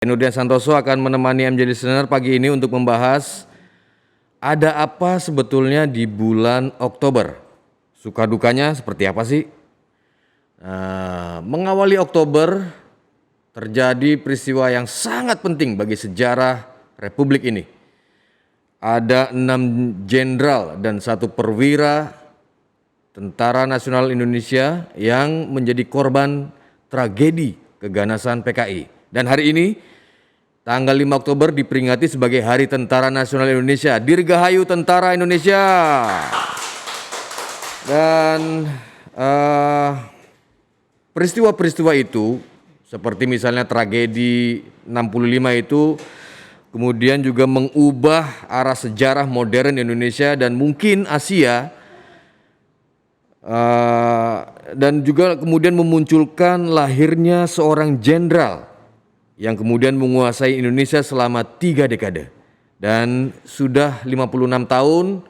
Nurdian Santoso akan menemani MJ Listener pagi ini untuk membahas ada apa sebetulnya di bulan Oktober. Suka dukanya seperti apa sih? Mengawali Oktober terjadi peristiwa yang sangat penting bagi sejarah Republik ini. Ada 6 jenderal dan 1 perwira Tentara Nasional Indonesia yang menjadi korban tragedi keganasan PKI. Dan hari ini tanggal 5 Oktober diperingati sebagai Hari Tentara Nasional Indonesia. Dirgahayu Tentara Indonesia. Dan peristiwa-peristiwa itu seperti misalnya tragedi 65 itu kemudian juga mengubah arah sejarah modern Indonesia dan mungkin Asia, dan juga kemudian memunculkan lahirnya seorang jenderal yang kemudian menguasai Indonesia selama 3 dekade. Dan sudah 56 tahun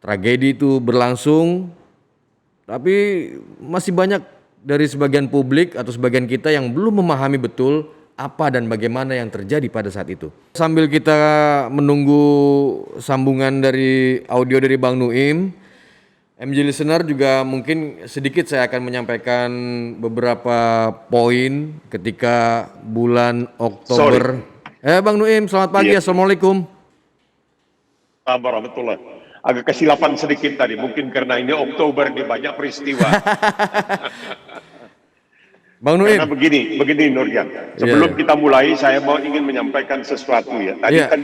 tragedi itu berlangsung, tapi masih banyak dari sebagian publik atau sebagian kita yang belum memahami betul apa dan bagaimana yang terjadi pada saat itu. Sambil kita menunggu sambungan dari audio dari Bang Nuim, MJ Listener juga mungkin sedikit saya akan menyampaikan beberapa poin ketika bulan Oktober. Bang Nuim, selamat pagi. Assalamualaikum. Warahmatullahi. Agak kesilapan sedikit tadi, mungkin karena ini Oktober, ini banyak peristiwa. Bang Nuim. Karena begini Nurdian. Sebelum kita mulai, saya ingin menyampaikan sesuatu ya. Tadi kan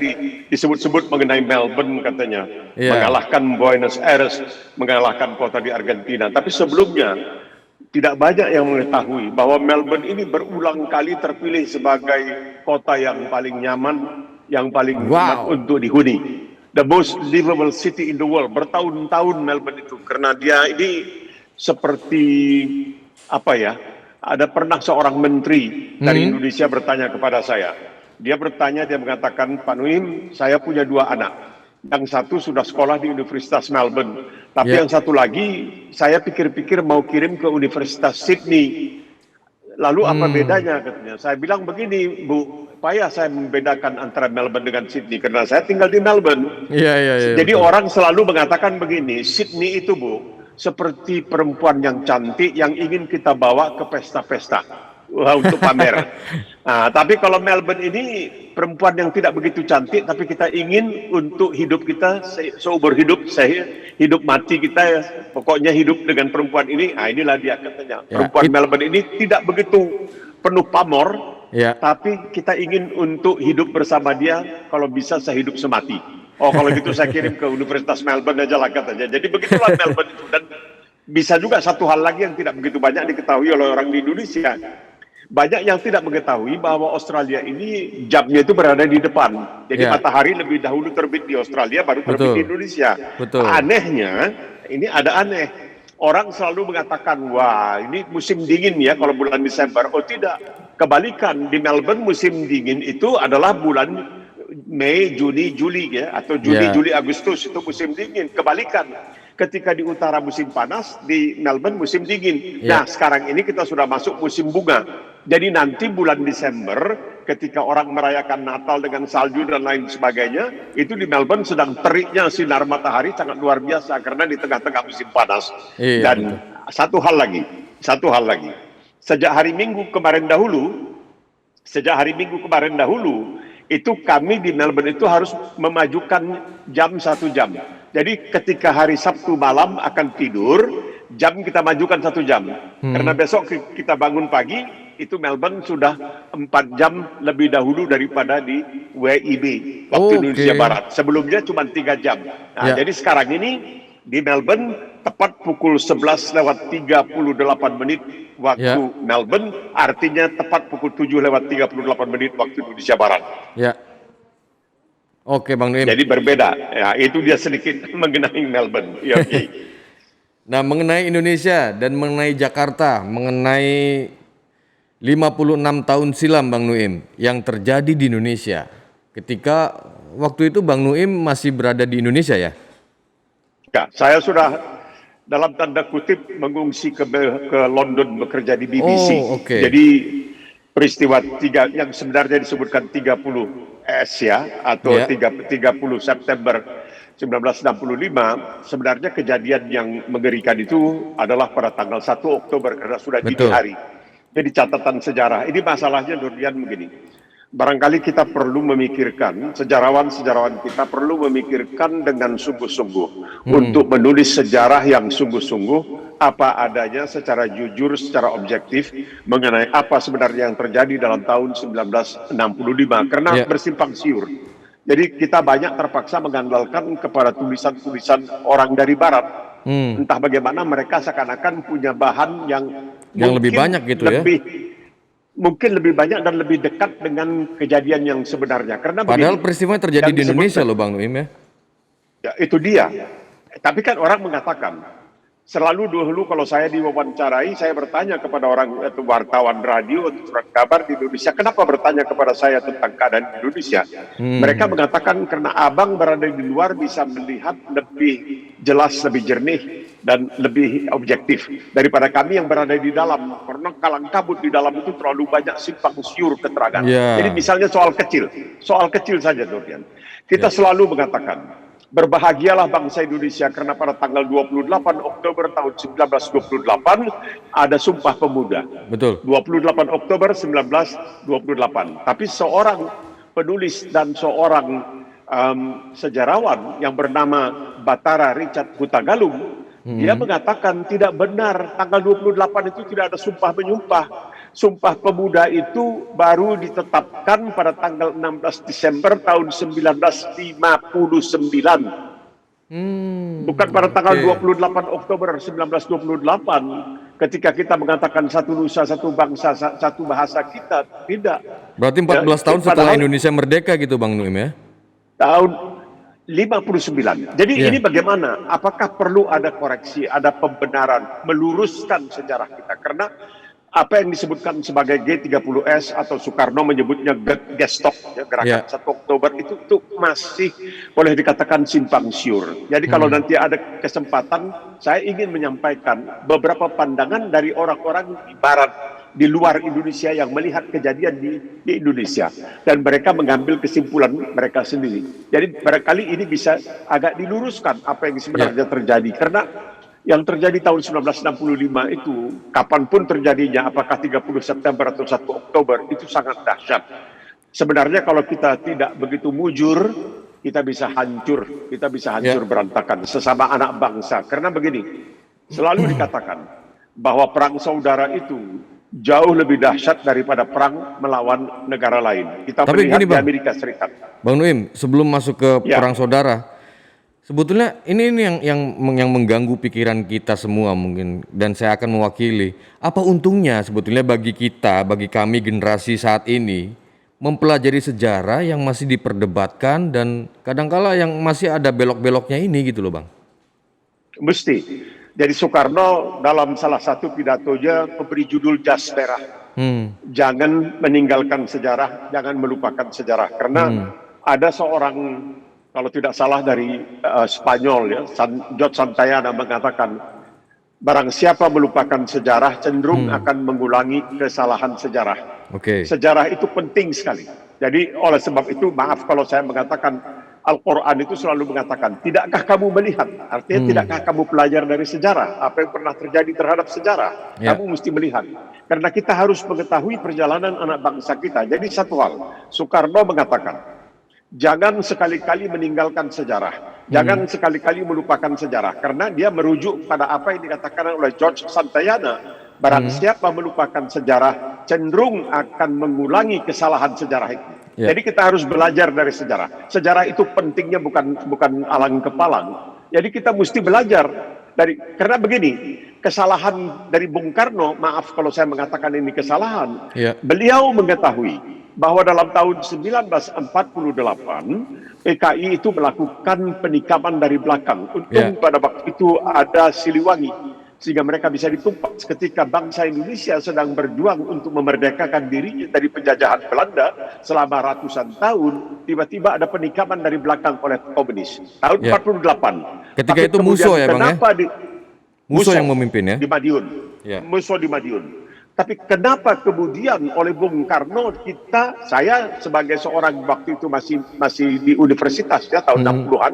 disebut-sebut mengenai Melbourne katanya, mengalahkan Buenos Aires, mengalahkan kota di Argentina. Tapi sebelumnya tidak banyak yang mengetahui bahwa Melbourne ini berulang kali terpilih sebagai kota yang paling nyaman, yang paling nyaman untuk dihuni. The most livable city in the world. Bertahun-tahun Melbourne itu, karena dia ini seperti apa ya? Ada pernah seorang menteri dari Indonesia bertanya kepada saya. Dia mengatakan, Pak Nuim, saya punya 2 anak. Yang satu sudah sekolah di Universitas Melbourne. Tapi yang satu lagi, saya pikir-pikir mau kirim ke Universitas Sydney. Lalu apa bedanya katanya? Saya bilang begini, Bu, payah saya membedakan antara Melbourne dengan Sydney. Karena saya tinggal di Melbourne. Jadi orang selalu mengatakan begini, Sydney itu, Bu, seperti perempuan yang cantik yang ingin kita bawa ke pesta-pesta untuk pamer. Tapi kalau Melbourne ini perempuan yang tidak begitu cantik, tapi kita ingin untuk hidup kita seumur hidup, hidup mati kita, pokoknya hidup dengan perempuan ini. Inilah dia katanya. Perempuan Melbourne ini tidak begitu penuh pamor, tapi kita ingin untuk hidup bersama dia, kalau bisa sehidup semati. Kalau gitu saya kirim ke Universitas Melbourne aja lah katanya. Jadi begitulah Melbourne itu. Dan bisa juga satu hal lagi yang tidak begitu banyak diketahui oleh orang di Indonesia. Banyak yang tidak mengetahui bahwa Australia ini jamnya itu berada di depan. Jadi matahari lebih dahulu terbit di Australia, baru terbit di Indonesia. Anehnya, ini ada aneh. Orang selalu mengatakan, wah ini musim dingin ya kalau bulan Desember. Oh tidak, kebalikan. Di Melbourne musim dingin itu adalah bulan Mei, Juni, Juli ya, atau Juni, Juli, Agustus itu musim dingin. Kebalikan, ketika di utara musim panas, di Melbourne musim dingin. Nah, sekarang ini kita sudah masuk musim bunga. Jadi nanti bulan Desember, ketika orang merayakan Natal dengan salju dan lain sebagainya, itu di Melbourne sedang teriknya sinar matahari sangat luar biasa karena di tengah-tengah musim panas. Dan satu hal lagi, sejak hari Minggu kemarin dahulu, itu kami di Melbourne itu harus memajukan jam 1 jam. Jadi ketika hari Sabtu malam akan tidur, jam kita majukan 1 jam. Karena besok kita bangun pagi, itu Melbourne sudah 4 jam lebih dahulu daripada di WIB, waktu Indonesia Barat. Sebelumnya cuma 3 jam. Nah, jadi sekarang ini di Melbourne tepat pukul 11:38 waktu Melbourne, artinya tepat pukul 7:38 waktu Indonesia Barat. Oke Bang Nuim. Jadi berbeda. Ya, itu dia sedikit mengenai Melbourne. Nah, mengenai Indonesia dan mengenai Jakarta, mengenai 56 tahun silam Bang Nuim yang terjadi di Indonesia. Ketika waktu itu Bang Nuim masih berada di Indonesia ya? Ya, saya sudah dalam tanda kutip mengungsi ke London bekerja di BBC. Jadi peristiwa yang sebenarnya disebutkan 30S ya, atau 30 September 1965, sebenarnya kejadian yang mengerikan itu adalah pada tanggal 1 Oktober karena sudah dini hari. Jadi catatan sejarah. Ini masalahnya Nurdian begini. Barangkali kita perlu memikirkan, sejarawan-sejarawan kita perlu memikirkan dengan sungguh-sungguh untuk menulis sejarah yang sungguh-sungguh, apa adanya, secara jujur, secara objektif mengenai apa sebenarnya yang terjadi dalam tahun 1965 karena bersimpang siur. Jadi kita banyak terpaksa mengandalkan kepada tulisan-tulisan orang dari barat. Entah bagaimana mereka seakan-akan punya bahan yang lebih banyak gitu mungkin lebih banyak dan lebih dekat dengan kejadian yang sebenarnya. Karena padahal peristiwa terjadi di Indonesia loh Bang Nuim ya. Ya itu dia. Tapi kan orang mengatakan, selalu dulu kalau saya diwawancarai, saya bertanya kepada orang atau wartawan radio atau surat kabar di Indonesia, kenapa bertanya kepada saya tentang keadaan Indonesia? Mereka mengatakan karena abang berada di luar bisa melihat lebih jelas, lebih jernih, dan lebih objektif daripada kami yang berada di dalam, karena kalang kabut di dalam itu terlalu banyak simpang siur keterangan. Jadi misalnya soal kecil saja Nurdian. Kita selalu mengatakan, berbahagialah bangsa Indonesia karena pada tanggal 28 Oktober tahun 1928 ada Sumpah Pemuda. Betul. 28 Oktober 1928. Tapi seorang penulis dan seorang sejarawan yang bernama Batara Richard Hutagalung, dia mengatakan tidak benar, tanggal 28 itu tidak ada sumpah menyumpah. Sumpah Pemuda itu baru ditetapkan pada tanggal 16 Desember tahun 1959. Bukan pada tanggal 28 Oktober 1928 ketika kita mengatakan satu nusa, satu bangsa, satu bahasa kita. Tidak. Berarti 14 tahun setelah Indonesia merdeka gitu Bang Nuim ya? Tahun 59. Jadi ini bagaimana? Apakah perlu ada koreksi, ada pembenaran, meluruskan sejarah kita? Karena apa yang disebutkan sebagai G30S atau Soekarno menyebutnya gestok, ya, gerakan 1 Oktober itu masih boleh dikatakan simpang siur. Jadi kalau nanti ada kesempatan, saya ingin menyampaikan beberapa pandangan dari orang-orang di barat, di luar Indonesia yang melihat kejadian di Indonesia, dan mereka mengambil kesimpulan mereka sendiri. Jadi barangkali ini bisa agak diluruskan apa yang sebenarnya terjadi, karena yang terjadi tahun 1965 itu kapanpun terjadinya, apakah 30 September atau 1 Oktober, itu sangat dahsyat. Sebenarnya kalau kita tidak begitu mujur, kita bisa hancur berantakan sesama anak bangsa. Karena begini, selalu dikatakan bahwa perang saudara itu jauh lebih dahsyat daripada perang melawan negara lain. Kita melihat di Amerika Serikat. Bang Nuim, sebelum masuk ke perang saudara, sebetulnya ini yang mengganggu pikiran kita semua mungkin, dan saya akan mewakili. Apa untungnya sebetulnya bagi kita, bagi kami generasi saat ini, mempelajari sejarah yang masih diperdebatkan dan kadangkala yang masih ada belok-beloknya ini gitu loh Bang? Mesti. Jadi Soekarno dalam salah satu pidatonya memberi judul Jas Merah. Jangan meninggalkan sejarah, jangan melupakan sejarah. Karena ada seorang, kalau tidak salah dari Spanyol ya, George Santayana mengatakan, barang siapa melupakan sejarah cenderung akan mengulangi kesalahan sejarah. Sejarah itu penting sekali. Jadi oleh sebab itu, maaf kalau saya mengatakan, Al-Quran itu selalu mengatakan, tidakkah kamu melihat? Artinya tidakkah kamu belajar dari sejarah? Apa yang pernah terjadi terhadap sejarah? Kamu mesti melihat. Karena kita harus mengetahui perjalanan anak bangsa kita. Jadi satu hal, Soekarno mengatakan, jangan sekali-kali meninggalkan sejarah. Jangan sekali-kali melupakan sejarah. Karena dia merujuk pada apa yang dikatakan oleh George Santayana. Barang siapa melupakan sejarah, cenderung akan mengulangi kesalahan sejarah itu. Jadi kita harus belajar dari sejarah. Sejarah itu pentingnya bukan alang kepalang. Jadi kita mesti belajar karena begini, kesalahan dari Bung Karno, maaf kalau saya mengatakan ini kesalahan. Beliau mengetahui bahwa dalam tahun 1948 PKI itu melakukan penikaman dari belakang. Untung pada waktu itu ada Siliwangi, sehingga mereka bisa ditumpas ketika bangsa Indonesia sedang berjuang untuk memerdekakan dirinya dari penjajahan Belanda selama ratusan tahun. Tiba-tiba ada penikaman dari belakang oleh komunis tahun 48. Ketika itu Musso ya Bang ya? Musso yang memimpin ya? Di Madiun. Musso di Madiun. Tapi kenapa kemudian oleh Bung Karno saya sebagai seorang waktu itu masih di universitas ya tahun 60-an,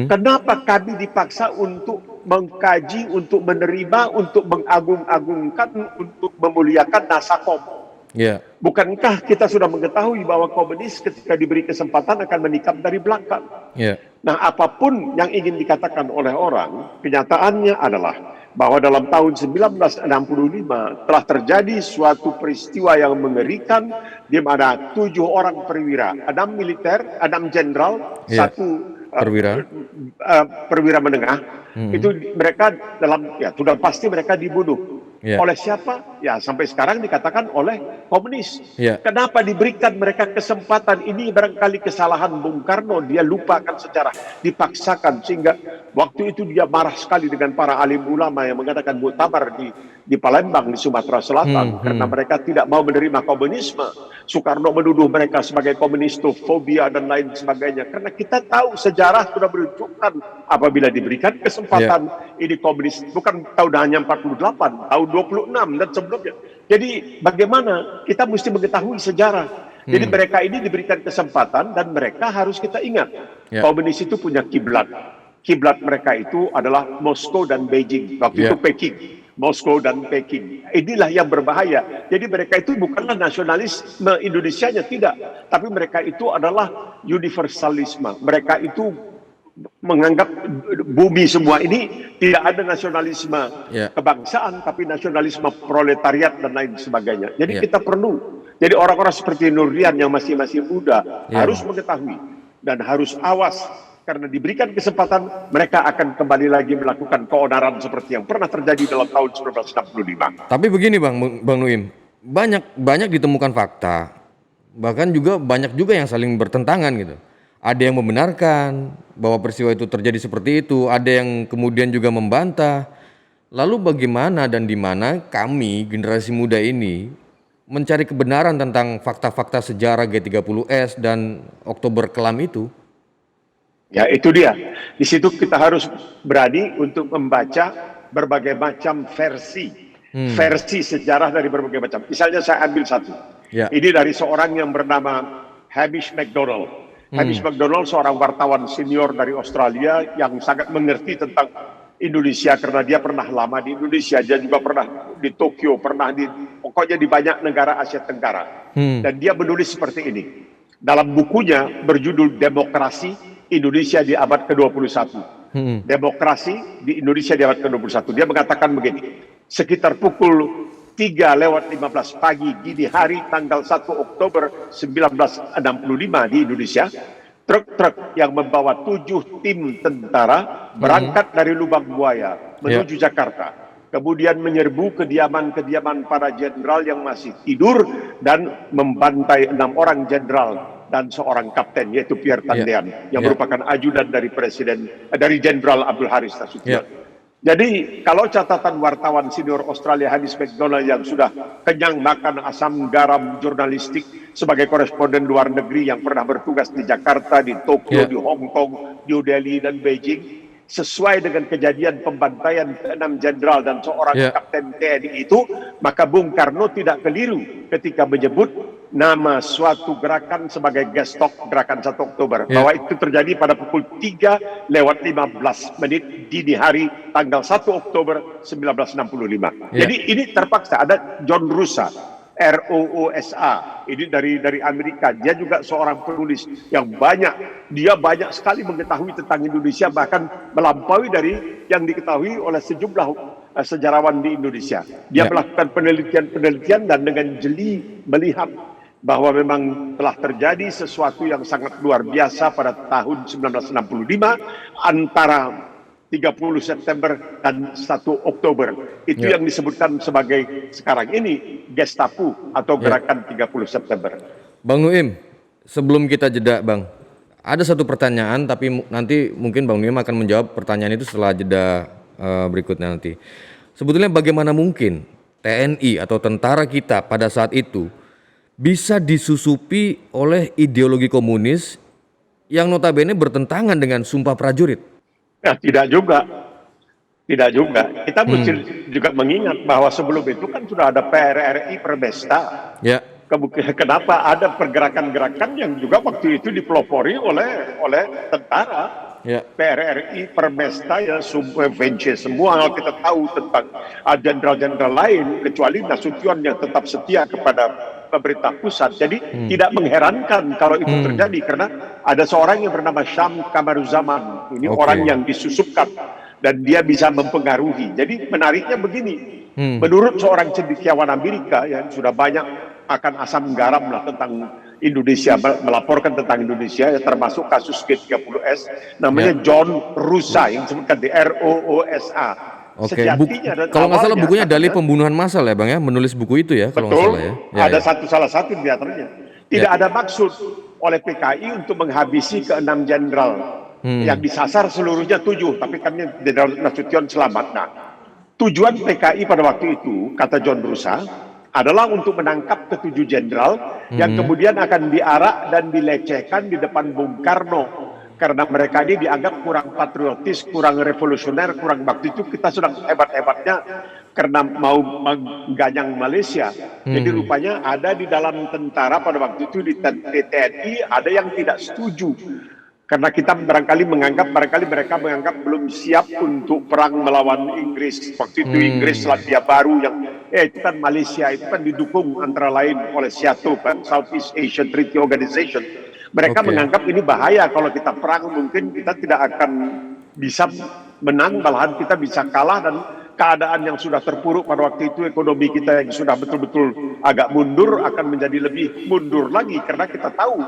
kenapa kami dipaksa untuk mengkaji, untuk menerima, untuk mengagung-agungkan, untuk memuliakan Nasakom? Ya. Bukankah kita sudah mengetahui bahwa komunis ketika diberi kesempatan akan menikam dari belakang? Ya. Nah, apapun yang ingin dikatakan oleh orang, kenyataannya adalah bahwa dalam tahun 1965 telah terjadi suatu peristiwa yang mengerikan di mana 7 orang perwira, 6 militer, 6 jenderal, Ya. 1 Perwira menengah, itu mereka sudah pasti mereka dibunuh. Ya. Oleh siapa? Ya sampai sekarang dikatakan oleh komunis. Ya. Kenapa diberikan mereka kesempatan ini? Barangkali kesalahan Bung Karno, dia lupakan sejarah, dipaksakan sehingga waktu itu dia marah sekali dengan para alim ulama yang mengadakan muktamar di Palembang di Sumatera Selatan karena mereka tidak mau menerima komunisme. Soekarno menuduh mereka sebagai komunistofobia dan lain sebagainya. Karena kita tahu sejarah sudah menunjukkan apabila diberikan kesempatan ini komunis bukan tahun hanya 48, tahun 26 dan sebelumnya. Jadi bagaimana kita mesti mengetahui sejarah. Jadi mereka ini diberikan kesempatan dan mereka harus kita ingat. Komunis itu punya kiblat. Kiblat mereka itu adalah Moskow dan Beijing. Waktu itu Peking. Moskow dan Peking. Inilah yang berbahaya. Jadi mereka itu bukanlah nasionalisme Indonesianya, tidak. Tapi mereka itu adalah universalisme. Mereka itu menganggap bumi semua ini tidak ada nasionalisme kebangsaan, tapi nasionalisme proletariat dan lain sebagainya. Jadi kita perlu. Jadi orang-orang seperti Nurdian yang masih muda harus mengetahui dan harus awas. Karena diberikan kesempatan, mereka akan kembali lagi melakukan keonaran seperti yang pernah terjadi dalam tahun 1965. Tapi begini Bang Nuim, banyak ditemukan fakta, bahkan juga banyak juga yang saling bertentangan gitu. Ada yang membenarkan bahwa peristiwa itu terjadi seperti itu, ada yang kemudian juga membantah. Lalu bagaimana dan di mana kami generasi muda ini mencari kebenaran tentang fakta-fakta sejarah G30S dan Oktober Kelam itu? Ya itu dia. Di situ kita harus berani untuk membaca berbagai macam versi sejarah dari berbagai macam. Misalnya saya ambil satu. Ini dari seorang yang bernama Hamish McDonald. Hamish McDonald seorang wartawan senior dari Australia yang sangat mengerti tentang Indonesia karena dia pernah lama di Indonesia. Dia juga pernah di Tokyo, pokoknya di banyak negara Asia Tenggara. Dan dia menulis seperti ini. Dalam bukunya berjudul Demokrasi Indonesia di abad ke-21. Demokrasi di Indonesia di abad ke-21. Dia mengatakan begini, sekitar pukul 3:15 pagi dini hari tanggal 1 Oktober 1965 di Indonesia, truk-truk yang membawa 7 tim tentara berangkat dari Lubang Buaya menuju Jakarta. Kemudian menyerbu kediaman-kediaman para jenderal yang masih tidur dan membantai 6 orang jenderal dan seorang kapten yaitu Pierre Tandean yang merupakan ajudan dari Jenderal Abdul Haris Nasution. Jadi kalau catatan wartawan senior Australia Hamish McDonald yang sudah kenyang makan asam garam jurnalistik sebagai koresponden luar negeri yang pernah bertugas di Jakarta, di Tokyo, di Hong Kong, New Delhi dan Beijing, sesuai dengan kejadian pembantaian ke-6 jenderal dan seorang kapten TNI itu, maka Bung Karno tidak keliru ketika menyebut nama suatu gerakan sebagai gestok gerakan 1 Oktober. Bahwa itu terjadi pada pukul 3:15 dini hari tanggal 1 Oktober 1965. Jadi ini terpaksa ada John Rusa, ROOSA, ini dari Amerika. Dia juga seorang penulis yang dia banyak sekali mengetahui tentang Indonesia, bahkan melampaui dari yang diketahui oleh sejumlah sejarawan di Indonesia. Dia melakukan penelitian dan dengan jeli melihat bahwa memang telah terjadi sesuatu yang sangat luar biasa pada tahun 1965 antara 30 September dan 1 Oktober. Itu yang disebutkan sebagai sekarang ini Gestapo atau gerakan 30 September. Bang Nuim, sebelum kita jeda Bang, ada satu pertanyaan tapi nanti mungkin Bang Nuim akan menjawab pertanyaan itu setelah jeda berikutnya nanti. Sebetulnya bagaimana mungkin TNI atau tentara kita pada saat itu bisa disusupi oleh ideologi komunis yang notabene bertentangan dengan Sumpah Prajurit? Ya, tidak juga. Tidak juga. Kita mesti juga mengingat bahwa sebelum itu kan sudah ada PRRI Permesta. Ya. Kenapa ada pergerakan-gerakan yang juga waktu itu dipelopori oleh tentara? Ya. PRRI Permesta ya VNC semua kita tahu tentang jenderal-jenderal lain kecuali Nasution yang tetap setia kepada pemerintah pusat. Jadi tidak mengherankan kalau itu terjadi karena ada seorang yang bernama Syam Kamaruzaman. Ini orang yang disusupkan dan dia bisa mempengaruhi. Jadi menariknya begini, menurut seorang cendekiawan Amerika yang sudah banyak makan asam garam lah tentang Indonesia, melaporkan tentang Indonesia, ya, termasuk kasus G30S, namanya John Rusa, yang disebutkan di ROOSA. Oke, kalau nggak salah bukunya Dalih Pembunuhan Massal ya Bang ya, menulis buku itu ya, kalau nggak salah ya. Ada salah satu di antaranya. Tidak ada maksud oleh PKI untuk menghabisi ke-6 jenderal. Yang disasar seluruhnya 7, tapi kan Jenderal Nasution selamat. Nah, tujuan PKI pada waktu itu, kata John Rusa, adalah untuk menangkap ke-7 jenderal yang kemudian akan diarak dan dilecehkan di depan Bung Karno. Karena mereka ini dianggap kurang patriotis, kurang revolusioner, kurang waktu itu kita sedang hebat-hebatnya karena mau mengganyang Malaysia. Jadi rupanya ada di dalam tentara pada waktu itu di TNI ada yang tidak setuju. Karena kita barangkali mereka menganggap belum siap untuk perang melawan Inggris. Waktu itu Inggris Selandia Baru yang itu kan Malaysia itu kan didukung antara lain oleh SEATO kan, Southeast Asian Treaty Organization. Mereka menganggap ini bahaya kalau kita perang, mungkin kita tidak akan bisa menang, malahan kita bisa kalah dan keadaan yang sudah terpuruk pada waktu itu, ekonomi kita yang sudah betul-betul agak mundur akan menjadi lebih mundur lagi karena kita tahu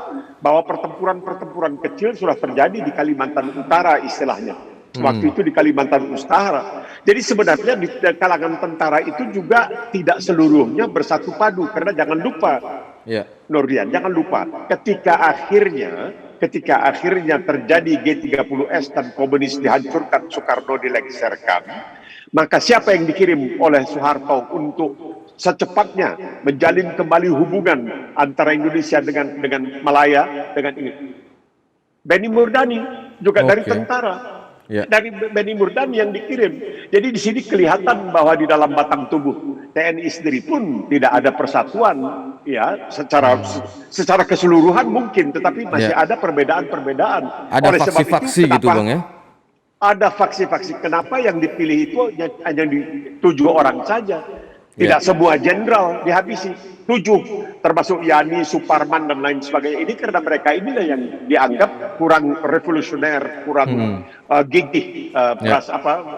bahwa pertempuran-pertempuran kecil sudah terjadi di Kalimantan Utara istilahnya. Waktu itu di Kalimantan Utara. Jadi sebenarnya di kalangan tentara itu juga tidak seluruhnya bersatu padu karena jangan lupa, Nurdian, jangan lupa ketika akhirnya terjadi G30S dan komunis dihancurkan, Soekarno dilengsarkan, maka siapa yang dikirim oleh Soeharto untuk secepatnya menjalin kembali hubungan antara Indonesia dengan Malaya dengan ini? Benny Murdani juga dari tentara. Dari Benny Murdani yang dikirim. Jadi di sini kelihatan bahwa di dalam batang tubuh TNI sendiri pun tidak ada persatuan, ya, secara keseluruhan mungkin, tetapi masih ada perbedaan-perbedaan. Ada faksi-faksi gitu Bang ya? Ada faksi-faksi. Kenapa yang dipilih itu hanya di 7 orang saja? Tidak semua jenderal dihabisi. 7, termasuk Yani, Suparman dan lain sebagainya. Ini karena mereka inilah yang dianggap kurang revolusioner, kurang gigih,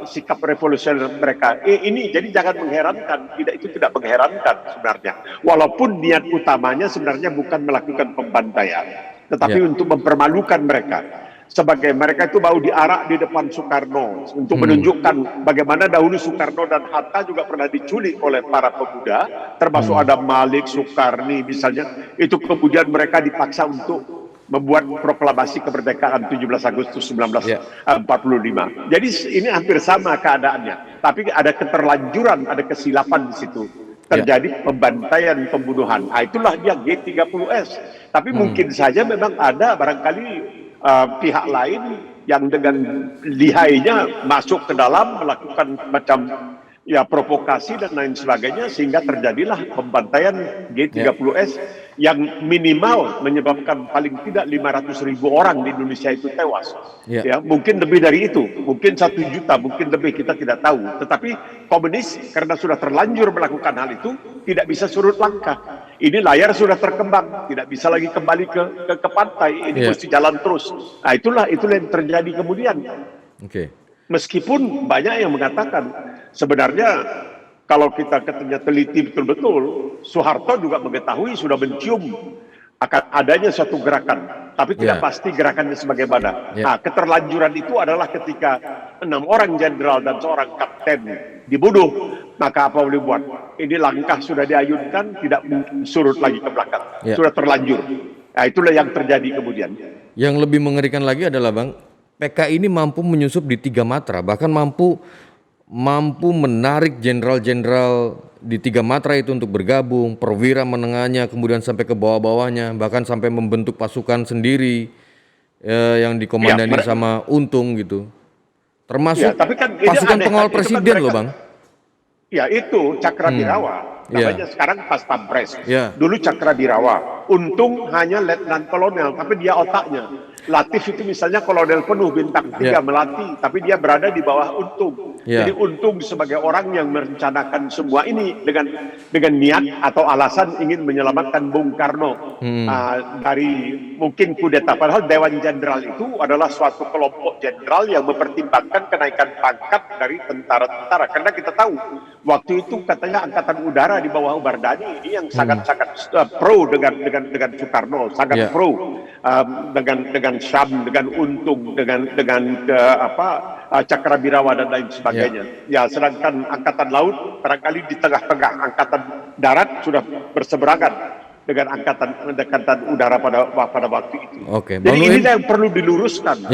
sikap revolusioner mereka. Ini jadi jangan mengherankan. Itu tidak mengherankan sebenarnya. Walaupun niat utamanya sebenarnya bukan melakukan pembantaian, tetapi untuk mempermalukan mereka. Sebagai mereka itu baru diarak di depan Soekarno untuk menunjukkan bagaimana dahulu Soekarno dan Hatta juga pernah diculik oleh para pemuda, termasuk ada Malik, Soekarni misalnya. Itu kemudian mereka dipaksa untuk membuat proklamasi kemerdekaan 17 Agustus 1945. Jadi ini hampir sama keadaannya, tapi ada keterlanjuran, ada kesilapan di situ. Terjadi pembantaian, pembunuhan. Nah, itulah dia G30S. Tapi mungkin saja memang ada barangkali pihak lain yang dengan lihainya masuk ke dalam melakukan macam provokasi dan lain sebagainya sehingga terjadilah pembantaian G30S yang minimal menyebabkan paling tidak 500.000 orang di Indonesia itu tewas. Ya, mungkin lebih dari itu, mungkin 1 juta, mungkin lebih, kita tidak tahu. Tetapi komunis karena sudah terlanjur melakukan hal itu tidak bisa surut langkah. Ini layar sudah terkembang, tidak bisa lagi kembali ke pantai. Ini mesti jalan terus. Nah, itulah yang terjadi kemudian. Meskipun banyak yang mengatakan sebenarnya kalau kita katanya teliti betul-betul, Soeharto juga mengetahui, sudah mencium akan adanya suatu gerakan, tapi tidak pasti gerakannya sebagaimana. Nah, keterlanjuran itu adalah ketika 6 orang jenderal dan seorang kapten dibunuh, maka apa boleh buat? Ini langkah sudah diayunkan, tidak surut lagi ke belakang, sudah terlanjur. Nah, itulah yang terjadi kemudian. Yang lebih mengerikan lagi adalah Bang, PKI ini mampu menyusup di 3 matra, bahkan mampu menarik jenderal-jenderal di 3 matra itu untuk bergabung, perwira menengahnya, kemudian sampai ke bawah-bawahnya, bahkan sampai membentuk pasukan sendiri yang dikomandani sama Untung gitu. Termasuk Ya, tapi kan ini pasukan aneh pengawal kan, itu kan presiden loh mereka, Bang. ya itu Cakradirawa, Ya, namanya sekarang Pas Pampres. ya, Dulu Cakradirawa, untung hanya letnan kolonel, tapi dia otaknya. Latif itu misalnya kolonel penuh bintang 3 ya, Melati, tapi dia berada di bawah Untung. ya. Jadi Untung sebagai orang yang merencanakan semua ini dengan niat atau alasan ingin menyelamatkan Bung Karno dari mungkin kudeta. Padahal Dewan Jenderal itu adalah suatu kelompok jenderal yang mempertimbangkan kenaikan pangkat dari tentara-tentara. Karena kita tahu waktu itu katanya Angkatan Udara di bawah Ubardani ini yang sangat-sangat pro dengan Soekarno, sangat Ya. pro dengan Syam, dengan Untung, dengan Cakrawirawa dan lain sebagainya. Ya, sedangkan Angkatan Laut barangkali di tengah-tengah, Angkatan Darat sudah berseberangan dengan angkatan Udara pada waktu itu. Oke, Jadi Bang Nuin. inilah yang perlu diluruskan. Ya.